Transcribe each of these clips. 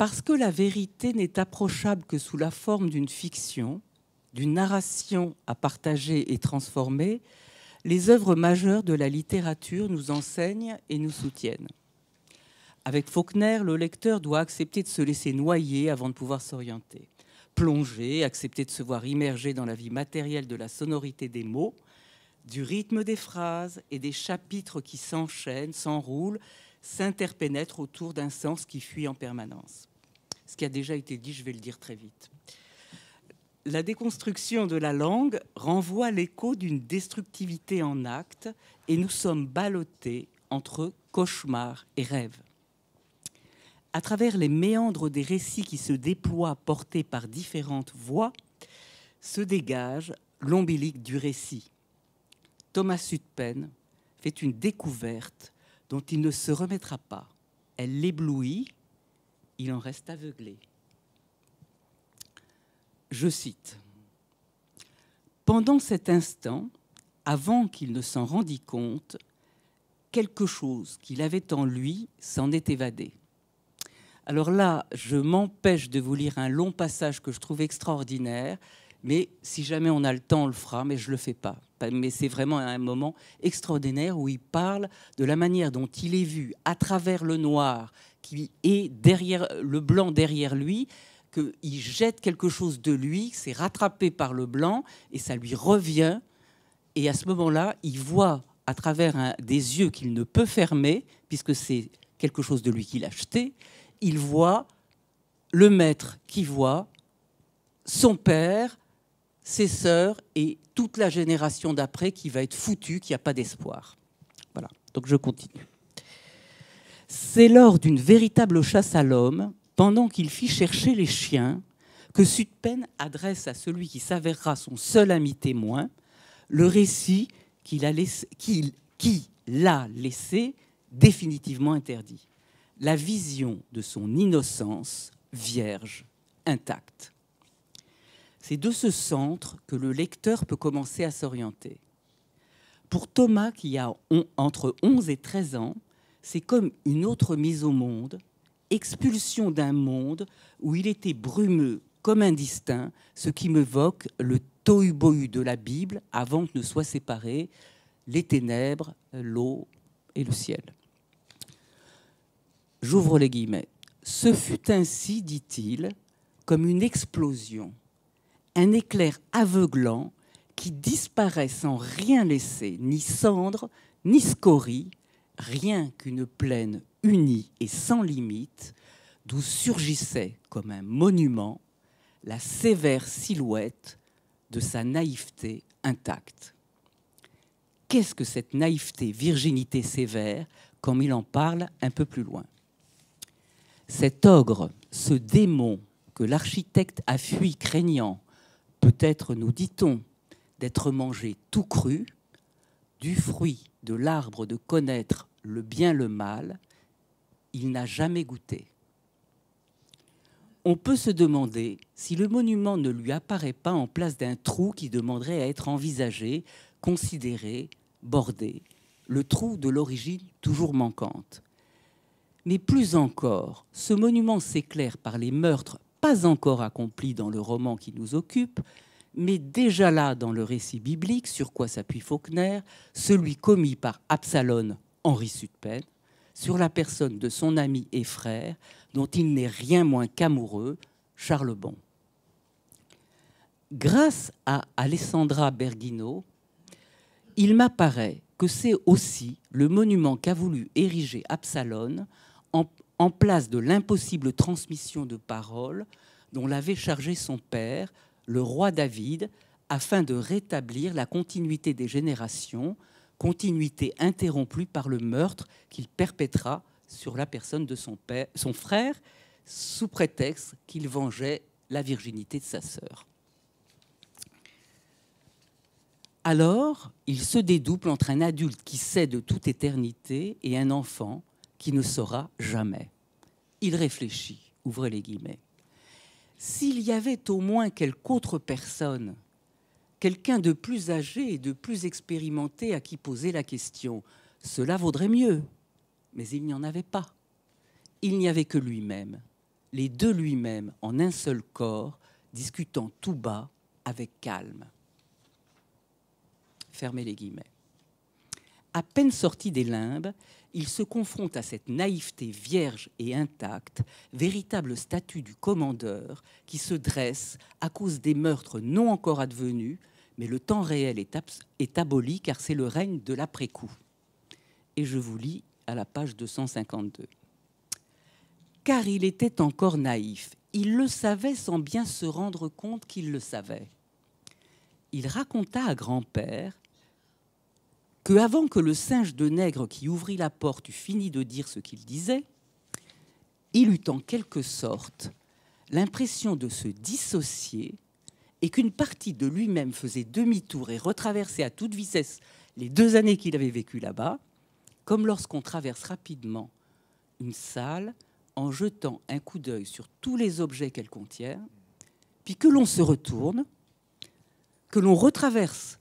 Parce que la vérité n'est approchable que sous la forme d'une fiction, d'une narration à partager et transformer, les œuvres majeures de la littérature nous enseignent et nous soutiennent. Avec Faulkner, le lecteur doit accepter de se laisser noyer avant de pouvoir s'orienter. Plonger, accepter de se voir immergé dans la vie matérielle de la sonorité des mots, du rythme des phrases et des chapitres qui s'enchaînent, s'enroulent, s'interpénètrent autour d'un sens qui fuit en permanence. Ce qui a déjà été dit, je vais le dire très vite. La déconstruction de la langue renvoie l'écho d'une destructivité en acte et nous sommes ballottés entre cauchemar et rêve. À travers les méandres des récits qui se déploient portés par différentes voix, se dégage l'ombilic du récit. Thomas Sutpen fait une découverte dont il ne se remettra pas. Elle l'éblouit, il en reste aveuglé. Je cite. « Pendant cet instant, avant qu'il ne s'en rendît compte, quelque chose qu'il avait en lui s'en est évadé. » Alors là, je m'empêche de vous lire un long passage que je trouve extraordinaire, mais si jamais on a le temps, on le fera, mais je ne le fais pas. Mais c'est vraiment un moment extraordinaire où il parle de la manière dont il est vu à travers le noir qui est derrière le blanc derrière lui, qu'il jette quelque chose de lui, c'est rattrapé par le blanc et ça lui revient. Et à ce moment-là, il voit à travers des yeux qu'il ne peut fermer, puisque c'est quelque chose de lui qu'il a jeté, il voit le maître qui voit son père, ses sœurs et toute la génération d'après qui va être foutue, qui n'a pas d'espoir. Voilà, donc je continue. C'est lors d'une véritable chasse à l'homme, pendant qu'il fit chercher les chiens, que Sutpen adresse à celui qui s'avérera son seul ami témoin le récit qui l'a laissé définitivement interdit. La vision de son innocence vierge, intacte. C'est de ce centre que le lecteur peut commencer à s'orienter. Pour Thomas, qui a entre 11 et 13 ans, c'est comme une autre mise au monde, expulsion d'un monde où il était brumeux comme indistinct, ce qui m'évoque le tohu-bohu de la Bible avant que ne soient séparés les ténèbres, l'eau et le ciel. J'ouvre les guillemets. Ce fut ainsi, dit-il, comme une explosion, un éclair aveuglant qui disparaît sans rien laisser, ni cendre, ni scorie, rien qu'une plaine unie et sans limite, d'où surgissait comme un monument la sévère silhouette de sa naïveté intacte. Qu'est-ce que cette naïveté, virginité sévère, comme il en parle un peu plus loin? Cet ogre, ce démon que l'architecte a fui craignant, peut-être, nous dit-on, d'être mangé tout cru, du fruit de l'arbre de connaître le bien le mal, il n'a jamais goûté. On peut se demander si le monument ne lui apparaît pas en place d'un trou qui demanderait à être envisagé, considéré, bordé, le trou de l'origine toujours manquante. Mais plus encore, ce monument s'éclaire par les meurtres pas encore accomplis dans le roman qui nous occupe, mais déjà là dans le récit biblique, sur quoi s'appuie Faulkner, celui commis par Absalom Henri Sutpen, sur la personne de son ami et frère, dont il n'est rien moins qu'amoureux, Charles Bon. Grâce à Alessandra Berghino, il m'apparaît que c'est aussi le monument qu'a voulu ériger Absalom en place de l'impossible transmission de paroles dont l'avait chargé son père, le roi David, afin de rétablir la continuité des générations, continuité interrompue par le meurtre qu'il perpétra sur la personne de son frère, sous prétexte qu'il vengeait la virginité de sa sœur. Alors, il se dédouble entre un adulte qui sait de toute éternité et un enfant qui ne saura jamais. Il réfléchit, ouvrez les guillemets. S'il y avait au moins quelque autre personne, quelqu'un de plus âgé et de plus expérimenté à qui poser la question, cela vaudrait mieux. Mais il n'y en avait pas. Il n'y avait que lui-même. les deux lui-même en un seul corps, discutant tout bas avec calme. Fermez les guillemets. À peine sorti des limbes, il se confronte à cette naïveté vierge et intacte, véritable statue du commandeur qui se dresse à cause des meurtres non encore advenus, mais le temps réel est aboli car c'est le règne de l'après-coup. Et je vous lis à la page 252. Car il était encore naïf, il le savait sans bien se rendre compte qu'il le savait. Il raconta à grand-père que, avant que le singe de nègre qui ouvrit la porte eût fini de dire ce qu'il disait, il eut en quelque sorte l'impression de se dissocier et qu'une partie de lui-même faisait demi-tour et retraversait à toute vitesse les 2 années qu'il avait vécues là-bas, comme lorsqu'on traverse rapidement une salle en jetant un coup d'œil sur tous les objets qu'elle contient, puis que l'on se retourne, que l'on retraverse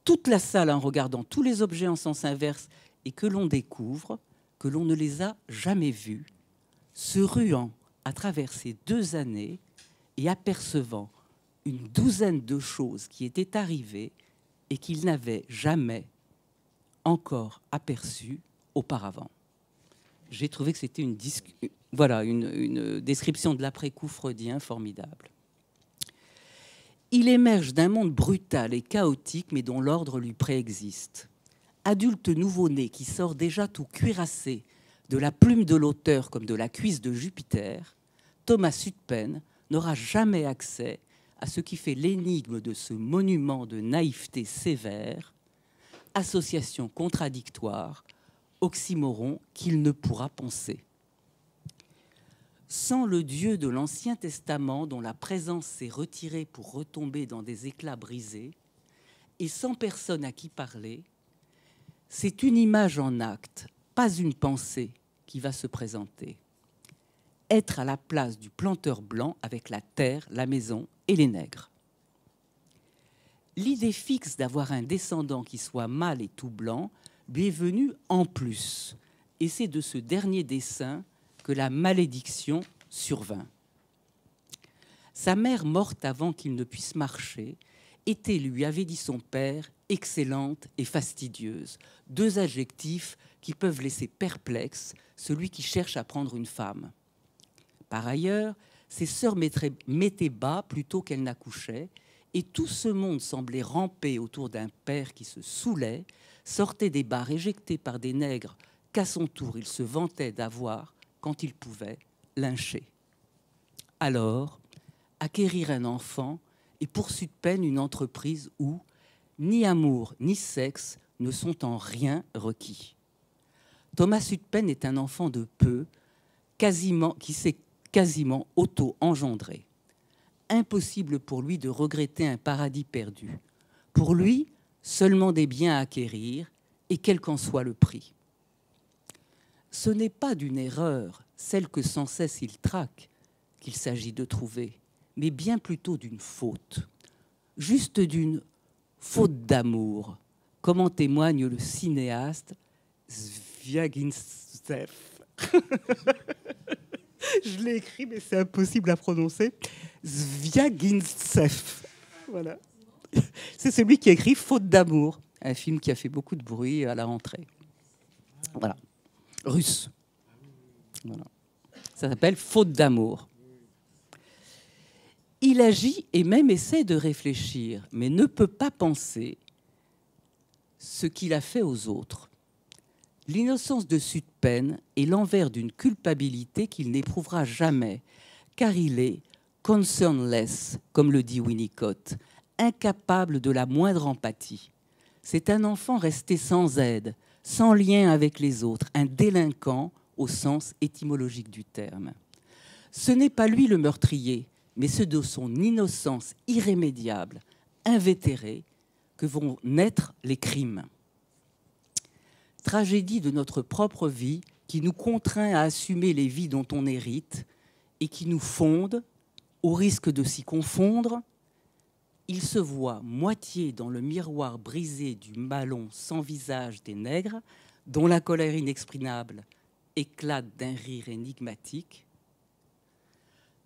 toute la salle en regardant tous les objets en sens inverse et que l'on découvre que l'on ne les a jamais vus, se ruant à travers ces 2 années et apercevant une douzaine de choses qui étaient arrivées et qu'il n'avait jamais encore aperçues auparavant. J'ai trouvé que c'était une description de l'après-coup freudien formidable. Il émerge d'un monde brutal et chaotique, mais dont l'ordre lui préexiste. Adulte nouveau-né qui sort déjà tout cuirassé de la plume de l'auteur comme de la cuisse de Jupiter, Thomas Sutpen n'aura jamais accès à ce qui fait l'énigme de ce monument de naïveté sévère, association contradictoire, oxymoron qu'il ne pourra penser. Sans le Dieu de l'Ancien Testament dont la présence s'est retirée pour retomber dans des éclats brisés, et sans personne à qui parler, c'est une image en acte, pas une pensée, qui va se présenter. Être à la place du planteur blanc avec la terre, la maison et les nègres. L'idée fixe d'avoir un descendant qui soit mâle et tout blanc lui est venue en plus, et c'est de ce dernier dessein que la malédiction survint. Sa mère, morte avant qu'il ne puisse marcher, était, lui avait dit son père, excellente et fastidieuse, 2 adjectifs qui peuvent laisser perplexe celui qui cherche à prendre une femme. Par ailleurs, ses sœurs mettaient bas plutôt qu'elles n'accouchaient, et tout ce monde semblait ramper autour d'un père qui se saoulait, sortait des bars éjectés par des nègres qu'à son tour il se vantait d'avoir, quand il pouvait, lyncher. Alors, acquérir un enfant est pour Sutpen une entreprise où ni amour ni sexe ne sont en rien requis. Thomas Sutpen est un enfant de peu, qui s'est quasiment auto-engendré. Impossible pour lui de regretter un paradis perdu. Pour lui, seulement des biens à acquérir, et quel qu'en soit le prix. Ce n'est pas d'une erreur, celle que sans cesse il traque, qu'il s'agit de trouver, mais bien plutôt d'une faute. Juste d'une faute d'amour, comme en témoigne le cinéaste Zviagintsev. Je l'ai écrit, mais c'est impossible à prononcer. Zviagintsev. Voilà. C'est celui qui a écrit Faute d'amour, un film qui a fait beaucoup de bruit à la rentrée. Voilà. Russe. Voilà. Ça s'appelle Faute d'amour. Il agit et même essaie de réfléchir, mais ne peut pas penser ce qu'il a fait aux autres. L'innocence de Sutpen est l'envers d'une culpabilité qu'il n'éprouvera jamais, car il est concernless, comme le dit Winnicott, incapable de la moindre empathie. C'est un enfant resté sans aide, sans lien avec les autres, un délinquant au sens étymologique du terme. Ce n'est pas lui le meurtrier, mais ceux de son innocence irrémédiable, invétérée, que vont naître les crimes. Tragédie de notre propre vie qui nous contraint à assumer les vies dont on hérite et qui nous fonde, au risque de s'y confondre. Il se voit moitié dans le miroir brisé du ballon sans visage des nègres, dont la colère inexprimable éclate d'un rire énigmatique,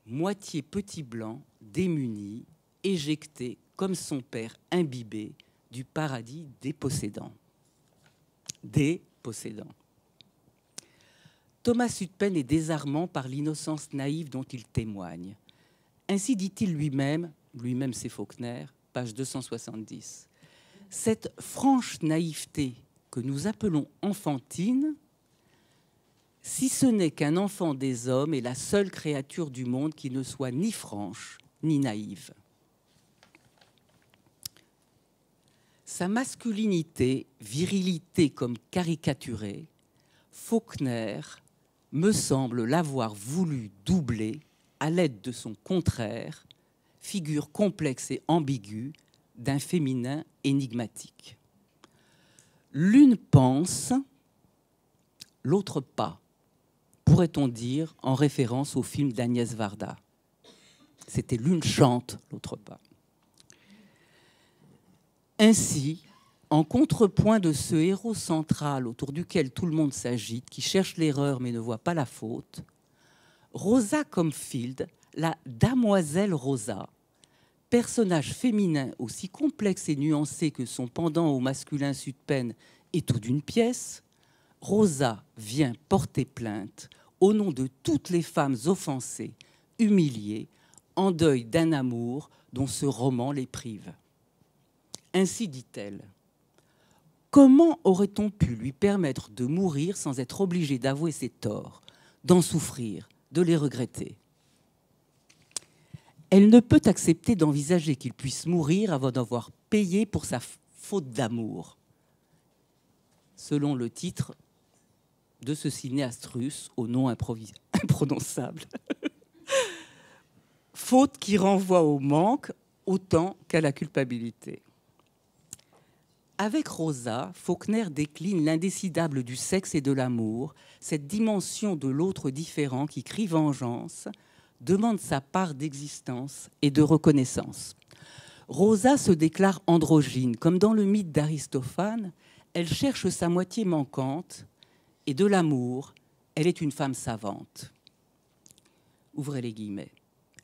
moitié petit blanc, démuni, éjecté comme son père imbibé du paradis des possédants. Des possédants. Thomas Sutpen est désarmant par l'innocence naïve dont il témoigne. Ainsi dit-il lui-même c'est Faulkner, page 270. Cette franche naïveté que nous appelons enfantine, si ce n'est qu'un enfant des hommes est la seule créature du monde qui ne soit ni franche ni naïve. Sa masculinité, virilité comme caricaturée, Faulkner me semble l'avoir voulu doubler à l'aide de son contraire, figure complexe et ambiguë d'un féminin énigmatique. L'une pense, l'autre pas, pourrait-on dire en référence au film d'Agnès Varda. C'était l'une chante, l'autre pas. Ainsi, en contrepoint de ce héros central autour duquel tout le monde s'agite, qui cherche l'erreur mais ne voit pas la faute, Rosa Comfield, la Damoiselle Rosa, personnage féminin aussi complexe et nuancé que son pendant au masculin Sutpen est tout d'une pièce, Rosa vient porter plainte au nom de toutes les femmes offensées, humiliées, en deuil d'un amour dont ce roman les prive. Ainsi dit-elle. Comment aurait-on pu lui permettre de mourir sans être obligé d'avouer ses torts, d'en souffrir, de les regretter? Elle ne peut accepter d'envisager qu'il puisse mourir avant d'avoir payé pour sa faute d'amour, selon le titre de ce cinéaste russe au nom imprononçable. Faute qui renvoie au manque autant qu'à la culpabilité. Avec Rosa, Faulkner décline l'indécidable du sexe et de l'amour, cette dimension de l'autre différent qui crie vengeance, demande sa part d'existence et de reconnaissance. Rosa se déclare androgyne, comme dans le mythe d'Aristophane, elle cherche sa moitié manquante, et de l'amour, elle est une femme savante. Ouvrez les guillemets.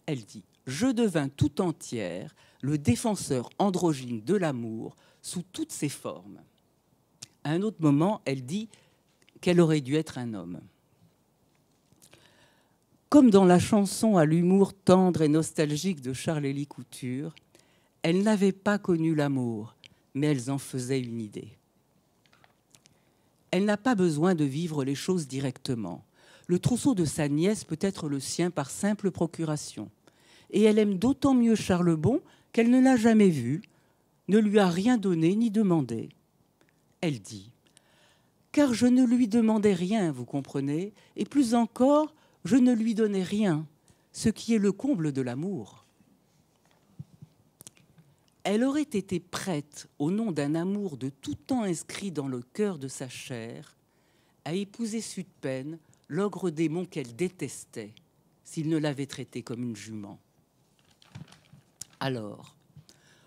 Elle dit « Je devins tout entière le défenseur androgyne de l'amour sous toutes ses formes. » À un autre moment, elle dit qu'elle aurait dû être un homme. Comme dans la chanson à l'humour tendre et nostalgique de Charles-Élie Couture, elles n'avaient pas connu l'amour, mais elles en faisaient une idée. Elle n'a pas besoin de vivre les choses directement. Le trousseau de sa nièce peut être le sien par simple procuration. Et elle aime d'autant mieux Charles Bon qu'elle ne l'a jamais vu, ne lui a rien donné ni demandé. Elle dit « Car je ne lui demandais rien, vous comprenez, et plus encore, je ne lui donnais rien, ce qui est le comble de l'amour. » Elle aurait été prête, au nom d'un amour de tout temps inscrit dans le cœur de sa chair, à épouser Sutpen, l'ogre démon qu'elle détestait, s'il ne l'avait traitée comme une jument. Alors,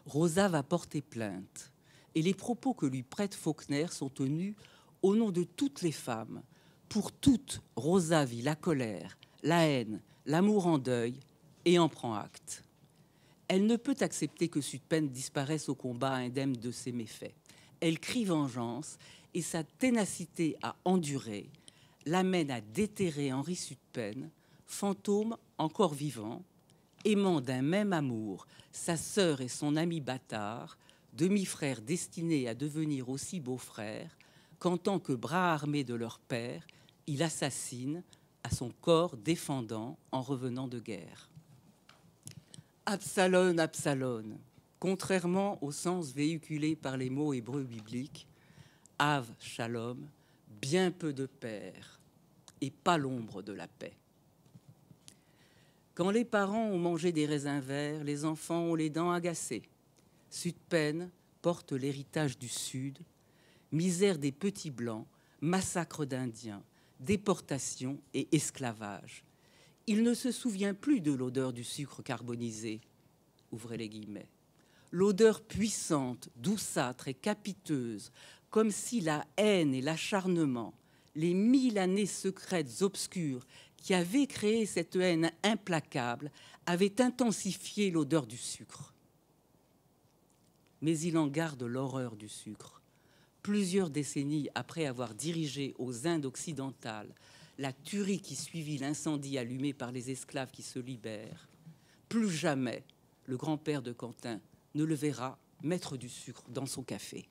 Rosa va porter plainte, et les propos que lui prête Faulkner sont tenus au nom de toutes les femmes. Pour toutes, Rosa vit la colère, la haine, l'amour en deuil, et en prend acte. Elle ne peut accepter que Sutpen disparaisse au combat indemne de ses méfaits. Elle crie vengeance, et sa ténacité à endurer l'amène à déterrer Henri Sutpen, fantôme encore vivant, aimant d'un même amour sa sœur et son ami bâtard, demi-frères destinés à devenir aussi beaux-frères, qu'en tant que bras armés de leur père, il assassine à son corps défendant en revenant de guerre. Absalom, Absalom, contrairement au sens véhiculé par les mots hébreux bibliques, Av Shalom, bien peu de père et pas l'ombre de la paix. Quand les parents ont mangé des raisins verts, les enfants ont les dents agacées. Sutpen porte l'héritage du Sud, misère des petits blancs, massacre d'Indiens, déportation et esclavage. Il ne se souvient plus de l'odeur du sucre carbonisé. Ouvrez les guillemets. L'odeur puissante, douceâtre et capiteuse, comme si la haine et l'acharnement, les 1000 années secrètes obscures qui avait créé cette haine implacable, avait intensifié l'odeur du sucre. Mais il en garde l'horreur du sucre. Plusieurs décennies après avoir dirigé aux Indes occidentales la tuerie qui suivit l'incendie allumé par les esclaves qui se libèrent, plus jamais le grand-père de Quentin ne le verra mettre du sucre dans son café.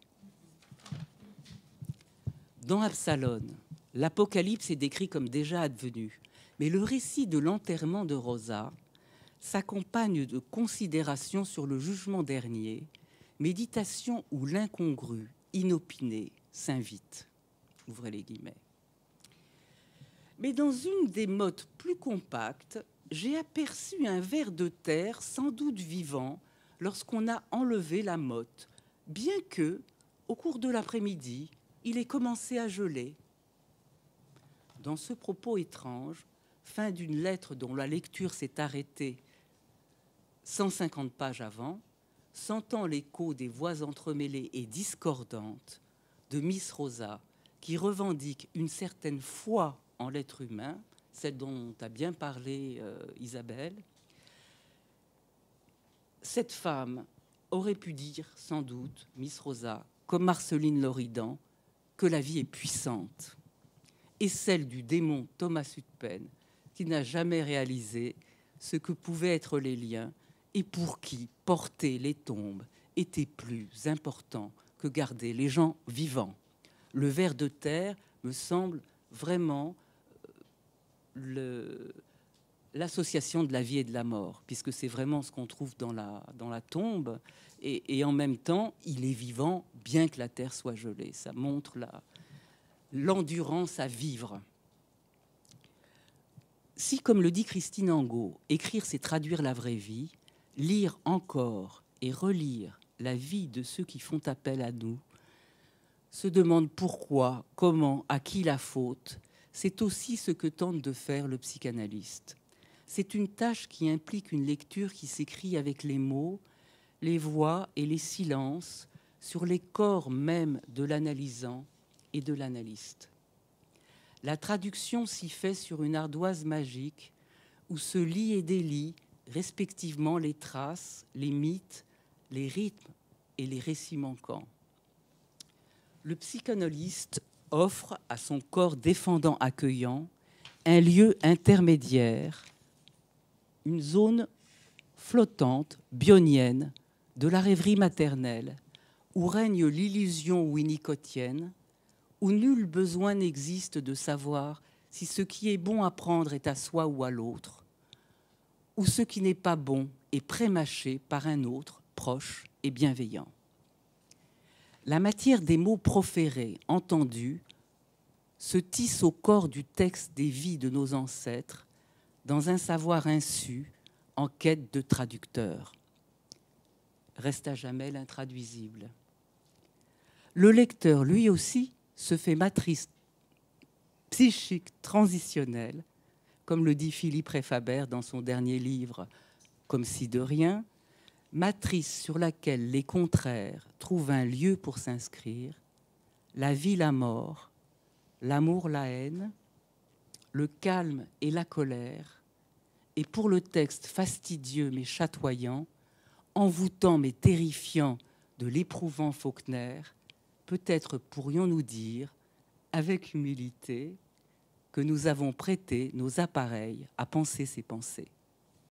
Dans Absalone, l'Apocalypse est décrit comme déjà advenu, mais le récit de l'enterrement de Rosa s'accompagne de considérations sur le jugement dernier, méditation où l'incongru, inopiné, s'invite. Ouvrez les guillemets. Mais dans une des mottes plus compactes, j'ai aperçu un ver de terre sans doute vivant lorsqu'on a enlevé la motte, bien que, au cours de l'après-midi, il ait commencé à geler. Dans ce propos étrange, fin d'une lettre dont la lecture s'est arrêtée 150 pages avant, sentant l'écho des voix entremêlées et discordantes de Miss Rosa, qui revendique une certaine foi en l'être humain, celle dont a bien parlé Isabelle, cette femme aurait pu dire, sans doute, Miss Rosa, comme Marceline Loridan, que la vie est puissante, et celle du démon Thomas Hutpen, qui n'a jamais réalisé ce que pouvaient être les liens et pour qui porter les tombes était plus important que garder les gens vivants. Le ver de terre me semble vraiment l'association de la vie et de la mort, puisque c'est vraiment ce qu'on trouve dans la tombe, et en même temps, il est vivant, bien que la terre soit gelée. Ça montre l'endurance à vivre. Si, comme le dit Christine Angot, écrire, c'est traduire la vraie vie, lire encore et relire la vie de ceux qui font appel à nous, se demande pourquoi, comment, à qui la faute, c'est aussi ce que tente de faire le psychanalyste. C'est une tâche qui implique une lecture qui s'écrit avec les mots, les voix et les silences sur les corps même de l'analysant et de l'analyste. La traduction s'y fait sur une ardoise magique où se lient et délient respectivement les traces, les mythes, les rythmes et les récits manquants. Le psychanalyste offre à son corps défendant accueillant un lieu intermédiaire, une zone flottante, bionienne, de la rêverie maternelle, où règne l'illusion winnicottienne, où nul besoin n'existe de savoir si ce qui est bon à prendre est à soi ou à l'autre, où ce qui n'est pas bon est prémâché par un autre, proche et bienveillant. La matière des mots proférés, entendus, se tisse au corps du texte des vies de nos ancêtres, dans un savoir insu, en quête de traducteur. Reste à jamais l'intraduisible. Le lecteur, lui aussi, se fait matrice psychique transitionnelle, comme le dit Philippe Reifaber dans son dernier livre « Comme si de rien », matrice sur laquelle les contraires trouvent un lieu pour s'inscrire, la vie, la mort, l'amour, la haine, le calme et la colère, et pour le texte fastidieux mais chatoyant, envoûtant mais terrifiant de l'éprouvant Faulkner, peut-être pourrions-nous dire, avec humilité, que nous avons prêté nos appareils à penser ces pensées.